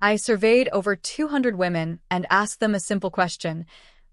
I surveyed over 200 women and asked them a simple question.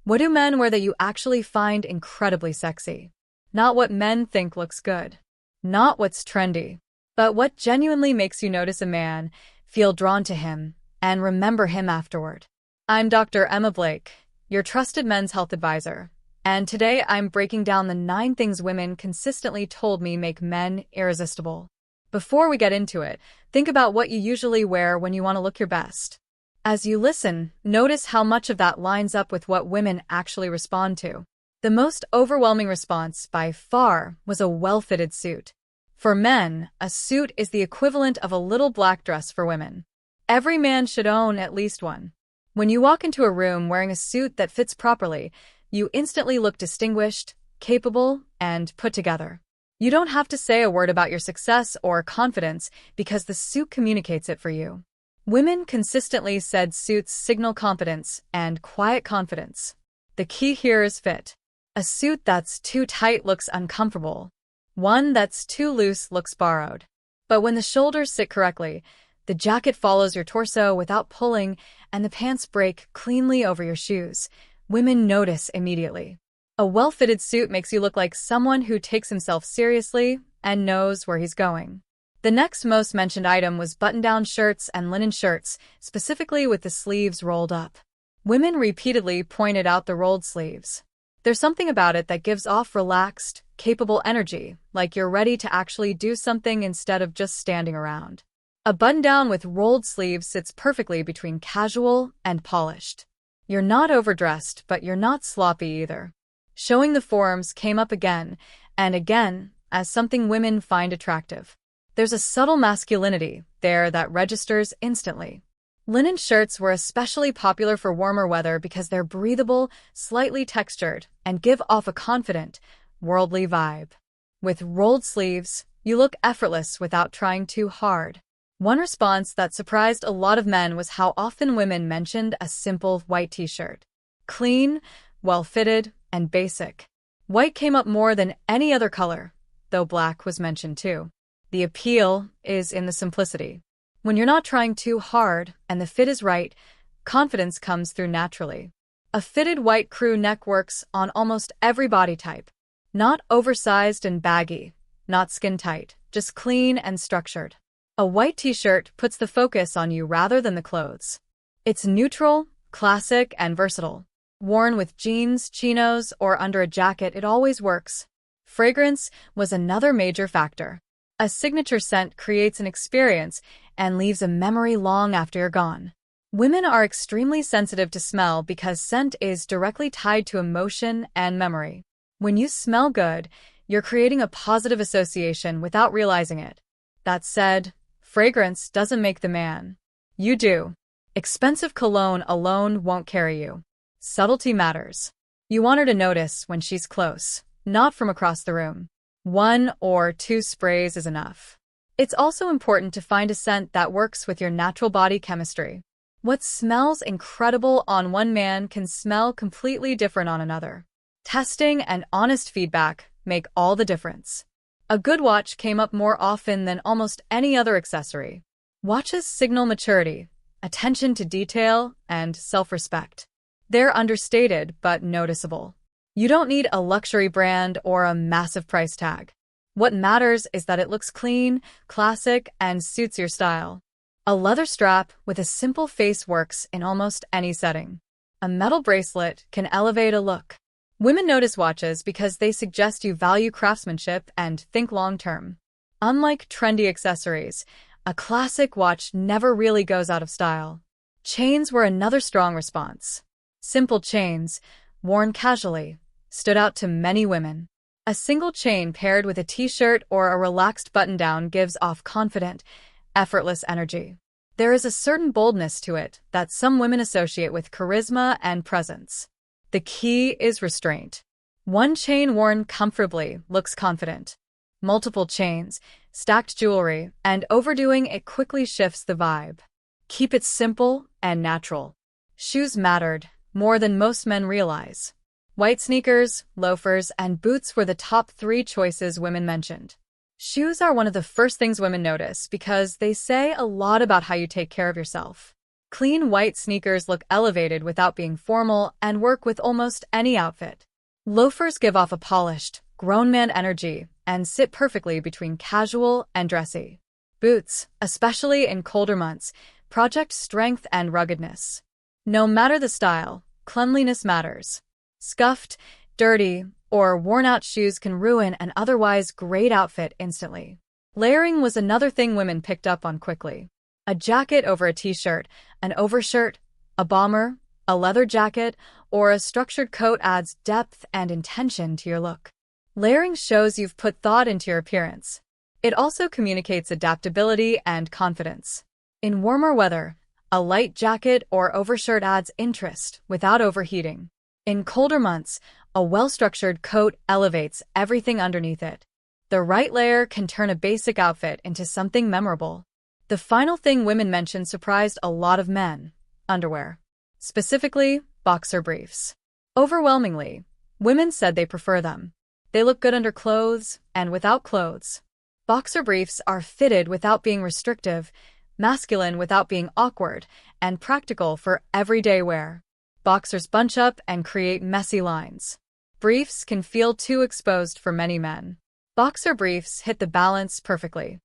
What do men wear that you actually find incredibly sexy? Not what men think looks good. Not what's trendy. But what genuinely makes you notice a man, feel drawn to him, and remember him afterward. I'm Dr. Emma Blake, your trusted men's health advisor. And today I'm breaking down the 9 things women consistently told me make men irresistible. Before we get into it, think about what you usually wear when you want to look your best. As you listen, notice how much of that lines up with what women actually respond to. The most overwhelming response, by far, was a well-fitted suit. For men, a suit is the equivalent of a little black dress for women. Every man should own at least one. When you walk into a room wearing a suit that fits properly, you instantly look distinguished, capable, and put together. You don't have to say a word about your success or confidence because the suit communicates it for you. Women consistently said suits signal confidence and quiet confidence. The key here is fit. A suit that's too tight looks uncomfortable. One that's too loose looks borrowed. But when the shoulders sit correctly, the jacket follows your torso without pulling, and the pants break cleanly over your shoes, women notice immediately. A well-fitted suit makes you look like someone who takes himself seriously and knows where he's going. The next most mentioned item was button-down shirts and linen shirts, specifically with the sleeves rolled up. Women repeatedly pointed out the rolled sleeves. There's something about it that gives off relaxed, capable energy, like you're ready to actually do something instead of just standing around. A button-down with rolled sleeves sits perfectly between casual and polished. You're not overdressed, but you're not sloppy either. Showing the forms came up again and again as something women find attractive. There's a subtle masculinity there that registers instantly. Linen shirts were especially popular for warmer weather because they're breathable, slightly textured, and give off a confident, worldly vibe. With rolled sleeves, you look effortless without trying too hard. One response that surprised a lot of men was how often women mentioned a simple white t-shirt. Clean, well-fitted, and basic. White came up more than any other color, though black was mentioned too. The appeal is in the simplicity. When you're not trying too hard and the fit is right, confidence comes through naturally. A fitted white crew neck works on almost every body type. Not oversized and baggy, not skin tight, just clean and structured. A white t-shirt puts the focus on you rather than the clothes. It's neutral, classic, and versatile. Worn with jeans, chinos, or under a jacket, it always works. Fragrance was another major factor. A signature scent creates an experience and leaves a memory long after you're gone. Women are extremely sensitive to smell because scent is directly tied to emotion and memory. When you smell good, you're creating a positive association without realizing it. That said, fragrance doesn't make the man. You do. Expensive cologne alone won't carry you. Subtlety matters. You want her to notice when she's close, not from across the room. 1 or 2 sprays is enough. It's also important to find a scent that works with your natural body chemistry. What smells incredible on one man can smell completely different on another. Testing and honest feedback make all the difference. A good watch came up more often than almost any other accessory. Watches signal maturity, attention to detail, and self-respect. They're understated but noticeable. You don't need a luxury brand or a massive price tag. What matters is that it looks clean, classic, and suits your style. A leather strap with a simple face works in almost any setting. A metal bracelet can elevate a look. Women notice watches because they suggest you value craftsmanship and think long-term. Unlike trendy accessories, a classic watch never really goes out of style. Chains were another strong response. Simple chains, worn casually, stood out to many women. A single chain paired with a t-shirt or a relaxed button-down gives off confident, effortless energy. There is a certain boldness to it that some women associate with charisma and presence. The key is restraint. One chain worn comfortably looks confident. Multiple chains, stacked jewelry, and overdoing it quickly shifts the vibe. Keep it simple and natural. Shoes mattered more than most men realize. White sneakers, loafers, and boots were the top 3 choices women mentioned. Shoes are one of the first things women notice because they say a lot about how you take care of yourself. Clean white sneakers look elevated without being formal and work with almost any outfit. Loafers give off a polished, grown man energy and sit perfectly between casual and dressy. Boots, especially in colder months, project strength and ruggedness. No matter the style, cleanliness matters. Scuffed, dirty, or worn-out shoes can ruin an otherwise great outfit instantly. Layering was another thing women picked up on quickly. A jacket over a t-shirt, an overshirt, a bomber, a leather jacket, or a structured coat adds depth and intention to your look. Layering shows you've put thought into your appearance. It also communicates adaptability and confidence. In warmer weather, a light jacket or overshirt adds interest without overheating. In colder months, a well-structured coat elevates everything underneath it. The right layer can turn a basic outfit into something memorable. The final thing women mentioned surprised a lot of men: underwear. Specifically, boxer briefs. Overwhelmingly, women said they prefer them. They look good under clothes and without clothes. Boxer briefs are fitted without being restrictive, masculine without being awkward, and practical for everyday wear. Boxers bunch up and create messy lines. Briefs can feel too exposed for many men. Boxer briefs hit the balance perfectly.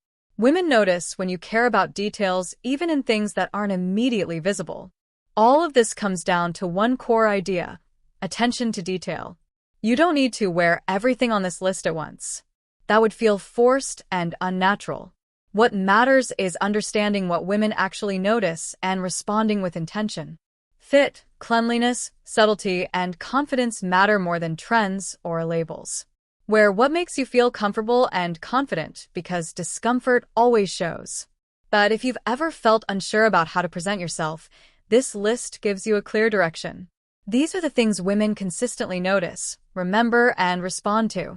Women notice when you care about details even in things that aren't immediately visible. All of this comes down to one core idea: attention to detail. You don't need to wear everything on this list at once. That would feel forced and unnatural. What matters is understanding what women actually notice and responding with intention. Fit, cleanliness, subtlety, and confidence matter more than trends or labels. Wear what makes you feel comfortable and confident, because discomfort always shows. But if you've ever felt unsure about how to present yourself, this list gives you a clear direction. These are the things women consistently notice, remember, and respond to.